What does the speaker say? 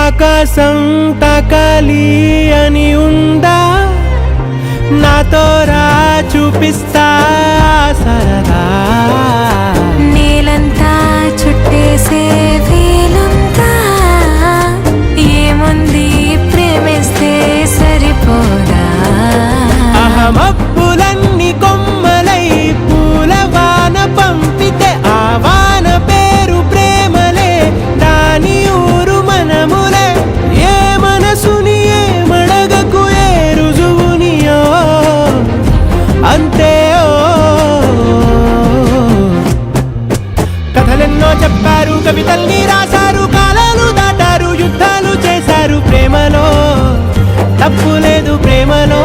ఆకాశం తాకాలి అని ఉందా, నాతో రా చూపిస్తా సరదా. నేలంతా చుట్టేసే వీలుందా, ఏముంది ప్రేమిస్తే సరిపోదా. మబ్బులన్నీ కొమ్మలై పూలవాన పంపితే ఆ వాన పేరు ప్రేమలే, దాని ఊరు మనములే. ఏ మనసుని ఏ మడగకు ఏ రుజువునియో అంతే. కథలెన్నో చెప్పారు, కవితల్ని రాశారు, కాలాలు దాటారు, యుద్ధాలు చేశారు. ప్రేమలో తప్పు లేదు, ప్రేమలో